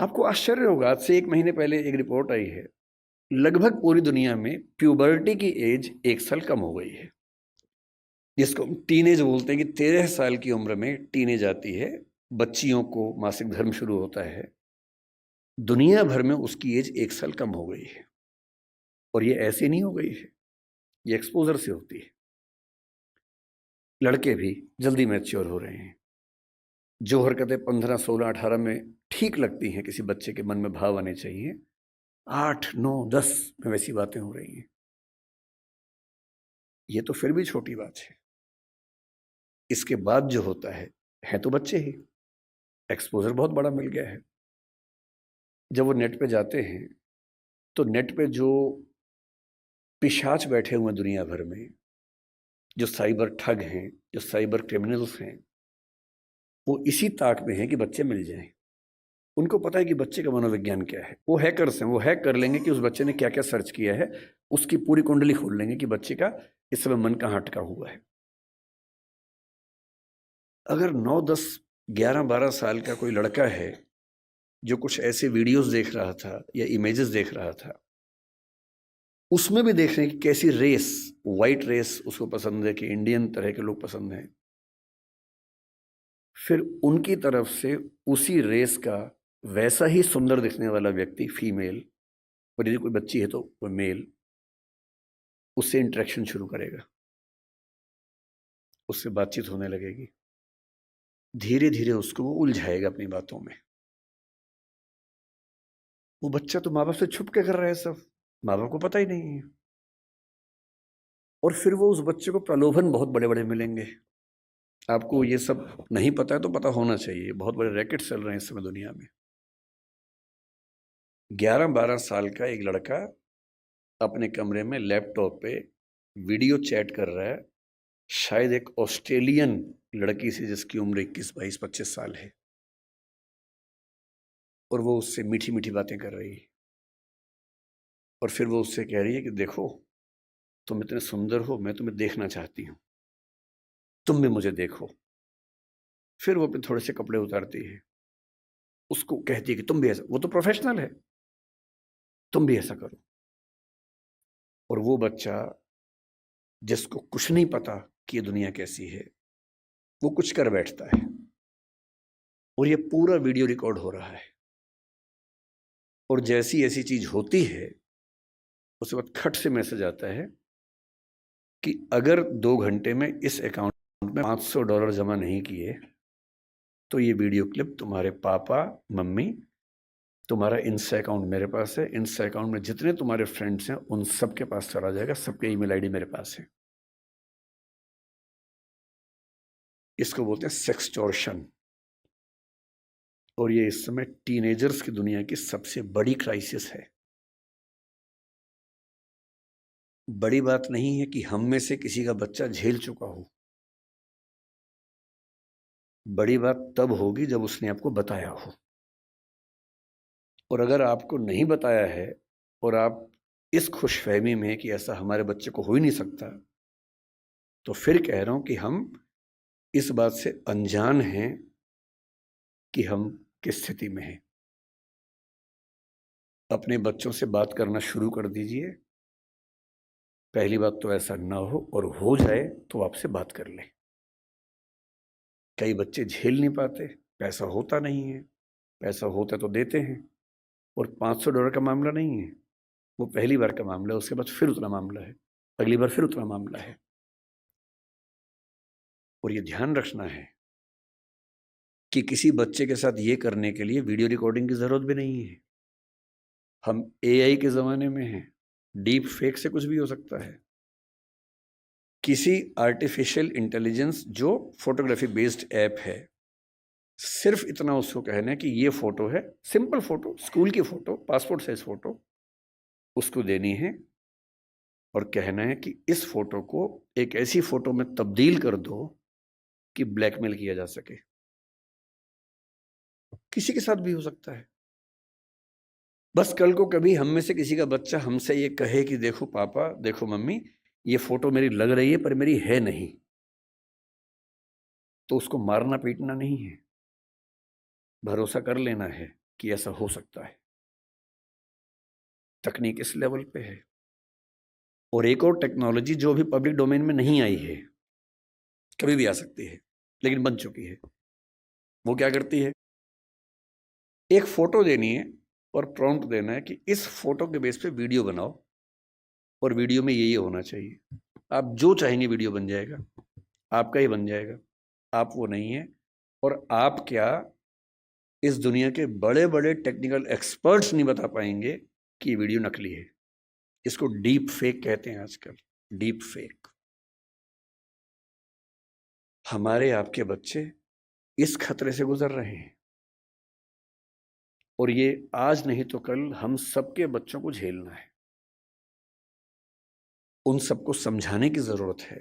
आपको आश्चर्य होगा, आज से 1 महीने पहले एक रिपोर्ट आई है, लगभग पूरी दुनिया में प्यूबर्टी की एज 1 साल कम हो गई है, जिसको हम टीनेज बोलते हैं कि 13 साल की उम्र में टीनेज आती है, बच्चियों को मासिक धर्म शुरू होता है। दुनिया भर में उसकी एज 1 साल कम हो गई है। और ये ऐसे नहीं हो गई है, ये एक्सपोजर से होती है। लड़के भी जल्दी मैच्योर हो रहे हैं। जो हरकतें 15, 16, 18 में ठीक लगती हैं, किसी बच्चे के मन में भाव आने चाहिए, 8, 9, 10 में वैसी बातें हो रही हैं। ये तो फिर भी छोटी बात है। इसके बाद जो होता है तो बच्चे ही। एक्सपोजर बहुत बड़ा मिल गया है। जब वो नेट पे जाते हैं, तो नेट पे जो पिशाच बैठे हुए हैं दुनिया भर में, जो साइबर ठग हैं, जो साइबर क्रिमिनल्स हैं, वो इसी ताक में हैं कि बच्चे मिल जाएं। उनको पता है कि बच्चे का मनोविज्ञान क्या है। वो हैकर्स हैं, वो हैक कर लेंगे कि उस बच्चे ने क्या क्या सर्च किया है, उसकी पूरी कुंडली खोल लेंगे कि बच्चे का इस समय मन कहाँ अटका हुआ है। अगर 9, 10, 11, 12 साल का कोई लड़का है जो कुछ ऐसे वीडियोस देख रहा था या इमेजेस देख रहा था, उसमें भी देख रहे हैं कि कैसी रेस, वाइट रेस उसको पसंद है कि इंडियन तरह के लोग पसंद हैं, फिर उनकी तरफ से उसी रेस का वैसा ही सुंदर दिखने वाला व्यक्ति, फीमेल, और यदि कोई बच्ची है तो वो मेल, उससे इंटरेक्शन शुरू करेगा, उससे बातचीत होने लगेगी। धीरे धीरे उसको वो उलझाएगा अपनी बातों में। वो बच्चा तो माँ बाप से छुप के कर रहा है सब, माँ बाप को पता ही नहीं है। और फिर वो उस बच्चे को प्रलोभन बहुत बड़े बड़े मिलेंगे। आपको ये सब नहीं पता है तो पता होना चाहिए, बहुत बड़े रैकेट चल रहे हैं इस समय दुनिया में। 11-12 साल का एक लड़का अपने कमरे में लैपटॉप पे वीडियो चैट कर रहा है, शायद एक ऑस्ट्रेलियन लड़की से जिसकी उम्र 21, 22, 25 साल है, और वो उससे मीठी मीठी बातें कर रही है। और फिर वो उससे कह रही है कि देखो, तुम इतने सुंदर हो, मैं तुम्हें देखना चाहती हूँ, तुम भी मुझे देखो। फिर वो अपने थोड़े से कपड़े उतारती है, उसको कहती है कि तुम भी ऐसा, वो तो प्रोफेशनल है, तुम भी ऐसा करो। और वो बच्चा, जिसको कुछ नहीं पता कि ये दुनिया कैसी है, वो कुछ कर बैठता है। और ये पूरा वीडियो रिकॉर्ड हो रहा है। और जैसी ऐसी चीज होती है, उसके बाद खट से मैसेज आता है कि अगर 2 घंटे में इस अकाउंट में $500 जमा नहीं किए, तो ये वीडियो क्लिप तुम्हारे पापा, मम्मी, तुम्हारा इंस्टा अकाउंट मेरे पास है, इंस्टा अकाउंट में जितने तुम्हारे फ्रेंड्स हैं उन सबके पास चला जाएगा, सबके ईमेल आईडी मेरे पास है। इसको बोलते हैं सेक्सटॉर्शन। और ये इस समय टीनेजर्स की दुनिया की सबसे बड़ी क्राइसिस है। बड़ी बात नहीं है कि हम में से किसी का बच्चा झेल चुका हो, बड़ी बात तब होगी जब उसने आपको बताया हो। और अगर आपको नहीं बताया है और आप इस खुशफहमी में कि ऐसा हमारे बच्चे को हो ही नहीं सकता, तो फिर कह रहा हूं कि हम इस बात से अनजान हैं कि हम किस स्थिति में हैं। अपने बच्चों से बात करना शुरू कर दीजिए। पहली बात तो ऐसा ना हो, और हो जाए तो आपसे बात कर लें। कई बच्चे झेल नहीं पाते, पैसा होता नहीं है, पैसा होता तो देते हैं। और $500 का मामला नहीं है, वो पहली बार का मामला है, उसके बाद फिर उतना मामला है, अगली बार फिर उतना मामला है। और ये ध्यान रखना है कि किसी बच्चे के साथ ये करने के लिए वीडियो रिकॉर्डिंग की जरूरत भी नहीं है। हम एआई के जमाने में हैं, डीप फेक से कुछ भी हो सकता है। किसी आर्टिफिशियल इंटेलिजेंस जो फोटोग्राफी बेस्ड ऐप है, सिर्फ इतना उसको कहना है कि ये फोटो है, सिंपल फोटो, स्कूल की फोटो, पासपोर्ट साइज फोटो, उसको देनी है। और कहना है कि इस फोटो को एक ऐसी फोटो में तब्दील कर दो कि ब्लैकमेल किया जा सके। किसी के साथ भी हो सकता है। बस कल को कभी हम में से किसी का बच्चा हमसे ये कहे कि देखो पापा, देखो मम्मी, ये फोटो मेरी लग रही है पर मेरी है नहीं, तो उसको मारना पीटना नहीं है, भरोसा कर लेना है कि ऐसा हो सकता है। तकनीक इस लेवल पे है। और एक और टेक्नोलॉजी जो अभी पब्लिक डोमेन में नहीं आई है, कभी भी आ सकती है, लेकिन बन चुकी है। वो क्या करती है? एक फोटो देनी है और प्रॉम्प्ट देना है कि इस फोटो के बेस पे वीडियो बनाओ, और वीडियो में ये होना चाहिए। आप जो चाहेंगे वीडियो बन जाएगा, आपका ही बन जाएगा। आप वो नहीं है। और आप क्या, इस दुनिया के बड़े बड़े टेक्निकल एक्सपर्ट्स नहीं बता पाएंगे कि ये वीडियो नकली है। इसको डीप फेक कहते हैं आजकल, डीप फेक। हमारे आपके बच्चे इस खतरे से गुजर रहे हैं, और ये आज नहीं तो कल हम सबके बच्चों को झेलना है। उन सबको समझाने की जरूरत है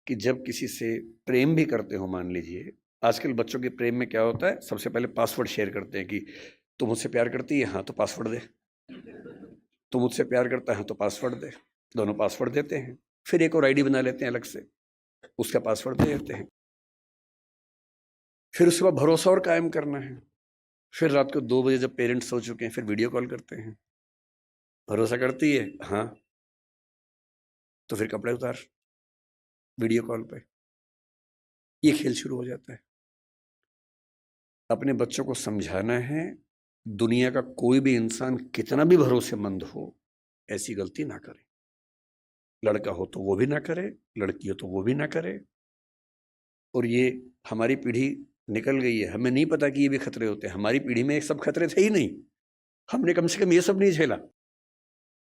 कि जब किसी से प्रेम भी करते हो, मान लीजिए आजकल बच्चों के प्रेम में क्या होता है, सबसे पहले पासवर्ड शेयर करते हैं कि तुम मुझसे प्यार करती है, हाँ तो पासवर्ड दे। तुम मुझसे प्यार करता है, हाँ तो पासवर्ड दे। दोनों पासवर्ड देते हैं, फिर एक और आईडी बना लेते हैं अलग से, उसका पासवर्ड दे देते हैं। फिर उसके बाद भरोसा और कायम करना है। फिर रात को 2 बजे जब पेरेंट्स सो चुके हैं, फिर वीडियो कॉल करते हैं। भरोसा करती है, हाँ, तो फिर कपड़े उतार, वीडियो कॉल पे। ये खेल शुरू हो जाता है। अपने बच्चों को समझाना है, दुनिया का कोई भी इंसान कितना भी भरोसेमंद हो, ऐसी गलती ना करे। लड़का हो तो वो भी ना करे, लड़की हो तो वो भी ना करे। और ये हमारी पीढ़ी निकल गई है, हमें नहीं पता कि ये भी खतरे होते हैं। हमारी पीढ़ी में ये सब खतरे थे ही नहीं, हमने कम से कम ये सब नहीं झेला।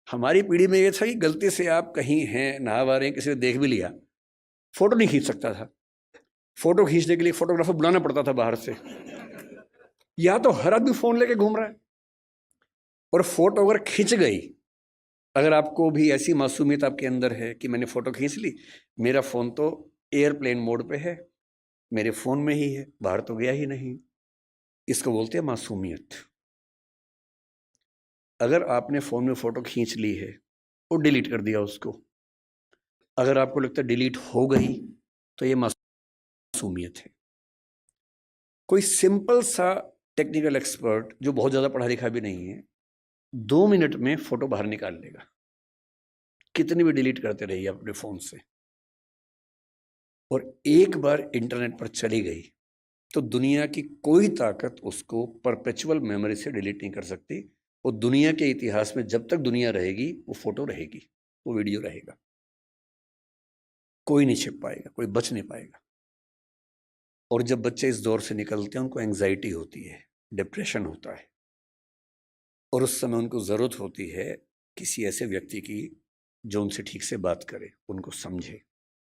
हमारी पीढ़ी में ये था कि गलती से आप कहीं हैं, नहा रहे हैं, किसी ने देख भी लिया, फोटो नहीं खींच सकता था। फोटो खींचने के लिए फोटोग्राफर बुलाना पड़ता था बाहर से, या तो हर आदमी फोन लेके घूम रहा है। और फोटो अगर खिंच गई, अगर आपको भी ऐसी मासूमियत आपके अंदर है कि मैंने फोटो खींच ली, मेरा फोन तो एयरप्लेन मोड पे है, मेरे फोन में ही है, बाहर तो गया ही नहीं, इसको बोलते हैं मासूमियत। अगर आपने फोन में फोटो खींच ली है और डिलीट कर दिया उसको, अगर आपको लगता है डिलीट हो गई, तो ये मासूमियत है। कोई सिंपल सा टेक्निकल एक्सपर्ट जो बहुत ज्यादा पढ़ा लिखा भी नहीं है, 2 मिनट में फोटो बाहर निकाल लेगा, कितनी भी डिलीट करते रहिए अपने फोन से। और एक बार इंटरनेट पर चली गई तो दुनिया की कोई ताकत उसको परपेचुअल मेमोरी से डिलीट नहीं कर सकती। और दुनिया के इतिहास में जब तक दुनिया रहेगी, वो फोटो रहेगी, वो वीडियो रहेगा, कोई नहीं छिप पाएगा, कोई बच नहीं पाएगा। और जब बच्चे इस दौर से निकलते हैं, उनको एंजाइटी होती है, डिप्रेशन होता है, और उस समय उनको ज़रूरत होती है किसी ऐसे व्यक्ति की जो उनसे ठीक से बात करे, उनको समझे।